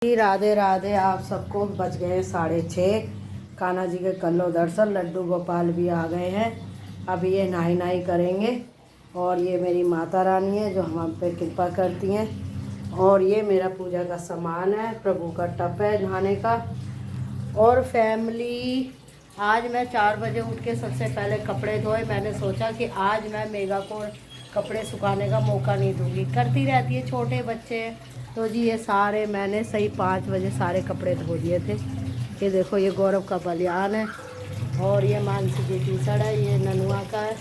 राधे राधे। आप सबको बज गए 6:30। कान्हा जी के कर लो दर्शन। लड्डू गोपाल भी आ गए हैं। अब ये नहाई नहाई करेंगे। और ये मेरी माता रानी है जो हम पे कृपा करती हैं। और ये मेरा पूजा का सामान है, प्रभु का टप है नहाने का। और फैमिली, आज मैं 4 बजे उठ के सबसे पहले कपड़े धोए। मैंने सोचा कि आज मैं मेगा को कपड़े सुखाने का मौका नहीं दूंगी, करती रहती है, छोटे बच्चे हैं। तो जी ये सारे मैंने सही 5 बजे सारे कपड़े धो दिए थे। ये देखो, ये गौरव का बलियान है और ये मानसी की टी शर्ट है, ये ननुआ का है।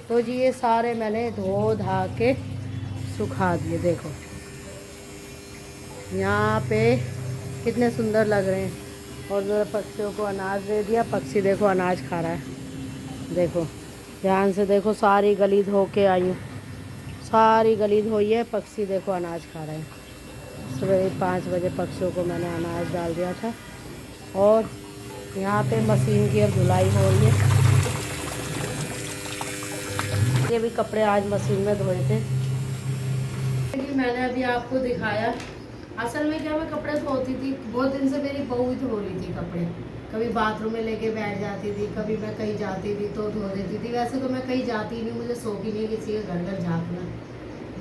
तो जी ये सारे मैंने धो धा के सुखा दिए। देखो यहाँ पे कितने सुंदर लग रहे हैं। और जो पक्षियों को अनाज दे दिया। पक्षी देखो अनाज खा रहा है। देखो ध्यान से देखो, सारी गली धो के आई हूँ, सारी गली धोई है। पक्षी देखो अनाज खा रहे हैं। सुबह 5 बजे पक्षियों को मैंने अनाज डाल दिया था। और यहाँ पे मशीन की अब धुलाई हो रही है। ये भी कपड़े आज मशीन में धोए थे। मैंने अभी आपको दिखाया। असल में क्या, मैं कपड़े धोती थी, बहुत दिन से मेरी बहू ही धो रही थी कपड़े। कभी बाथरूम में लेके बैठ जाती थी, कभी मैं कहीं जाती थी तो धो देती थी। वैसे तो मैं कहीं जाती नहीं, मुझे शौक ही नहीं किसी के घर घर झाँकना।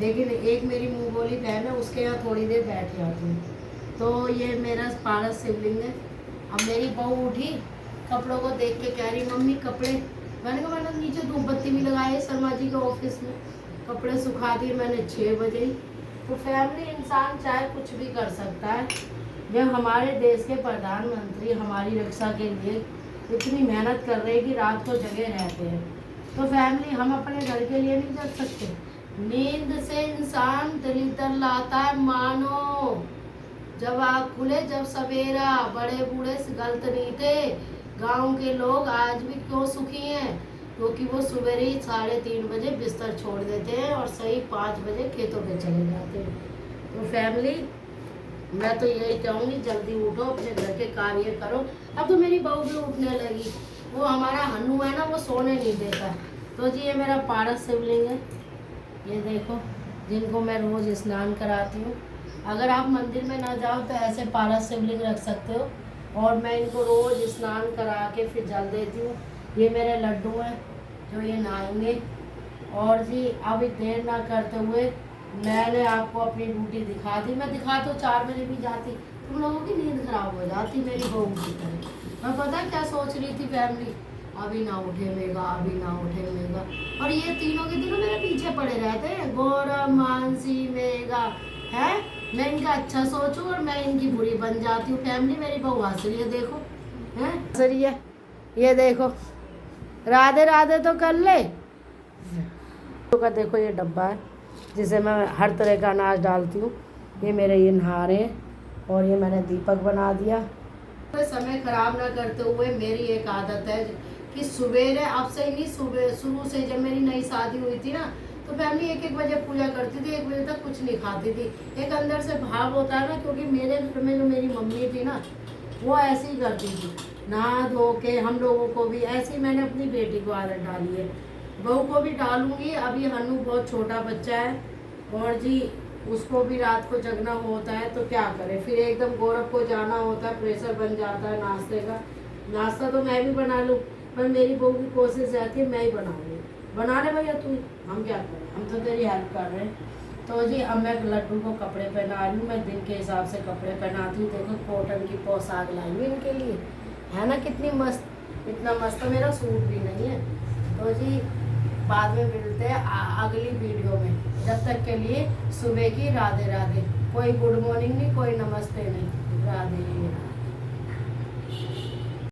लेकिन एक मेरी मुँह बोली बहन है, उसके यहाँ थोड़ी देर बैठ जाती हूँ। तो ये मेरा पारस शिवलिंग है। अब मेरी बहू उठी, कपड़ों को देख के कह रही मम्मी कपड़े। मैंने कहा मैडम नीचे धूप बत्ती भी लगाई है शर्मा जी के ऑफिस में, कपड़े सुखा दिए मैंने 6 बजे ही। तो फैमिली, इंसान चाहे कुछ भी कर सकता है। जब हमारे देश के प्रधानमंत्री हमारी रक्षा के लिए इतनी मेहनत कर रहे हैं कि रात को जगे रहते हैं, तो फैमिली हम अपने घर के लिए नहीं जग सकते? नींद से इंसान दलितर लाता है मानो। जब आँख खुले जब सवेरा, बड़े बूढ़े गलत नहीं थे। गाँव के लोग आज भी क्यों सुखी हैं? क्योंकि वो सुबह ही 3:30 बजे बिस्तर छोड़ देते हैं और सही 5 बजे खेतों पे चले जाते हैं। तो फैमिली, मैं तो यही चाहूँगी जल्दी उठो, अपने घर के कार्य करो। अब तो मेरी बहू भी उठने लगी। वो हमारा हन्नू है ना, वो सोने नहीं देता। तो जी ये मेरा पारस शिवलिंग है। ये देखो, जिनको मैं रोज़ स्नान कराती हूँ। अगर आप मंदिर में ना जाओ तो ऐसे पारस शिवलिंग रख सकते हो। और मैं इनको रोज़ स्नान करा के फिर जल देती हूँ। ये मेरे लड्डू हैं जो ये नहाएंगे। और जी अभी देर ना करते हुए मैंने आपको अपनी ड्यूटी दिखा दी। मैं दिखा तो 4 बजे भी जाती, तुम लोगों की नींद खराब हो जाती मेरी बहू की तरह। मैं पता क्या सोच रही थी फैमिली, अभी ना उठे मेगा, अभी ना उठे मेगा। और ये तीनों के तीनों मेरे पीछे पड़े रहते हैं, गौरव, मानसी, मेगा है। मैं इनका अच्छा सोचूं और मैं इनकी बुरी बन जाती हूँ। फैमिली, मेरी बहू हंस रही है, देखो है हंस रही है। ये देखो, राधे राधे तो कर ले। तो का देखो, ये डब्बा है जिसे मैं हर तरह का अनाज डालती हूँ। ये मेरे ये नहा रहे हैं। और ये मैंने दीपक बना दिया। समय खराब ना करते हुए, मेरी एक आदत है कि सवेरे, अब से नहीं, सुबह शुरू से जब मेरी नई शादी हुई थी ना, तो फैमिली 1-1 बजे पूजा करती थी, 1 बजे तक कुछ नहीं खाती थी। एक अंदर से भाव होता है ना, क्योंकि मेरे घर में जो मेरी मम्मी थी ना, वो ऐसे ही करती थी, नहा धो के। हम लोगों को भी ऐसे ही मैंने अपनी बेटी को आदत डाली है, बहू को भी डालूंगी। अभी हन्नू बहुत छोटा बच्चा है और जी उसको भी रात को जगना होता है, तो क्या करें फिर। एकदम गौरव को जाना होता है, प्रेशर बन जाता है नाश्ते का। नाश्ता तो मैं भी बना लूँ, पर मेरी बहू की कोशिश रहती है मैं ही बनाऊँगी। बना ले भैया तू, हम क्या करें, हम तो तेरी हेल्प कर रहे हैं। तो जी अब मैं लड्डू को कपड़े पहना रही हूँ। मैं दिन के हिसाब से कपड़े पहनाती हूँ। देखो कॉटन की पोशाक लाई हूँ इनके लिए, है ना कितनी मस्त। इतना मस्त मेरा सूट भी नहीं है। तो जी बाद में मिलते हैं अगली वीडियो में। जब तक के लिए सुबह की राधे राधे। कोई गुड मॉर्निंग नहीं, कोई नमस्ते नहीं, राधे राधे।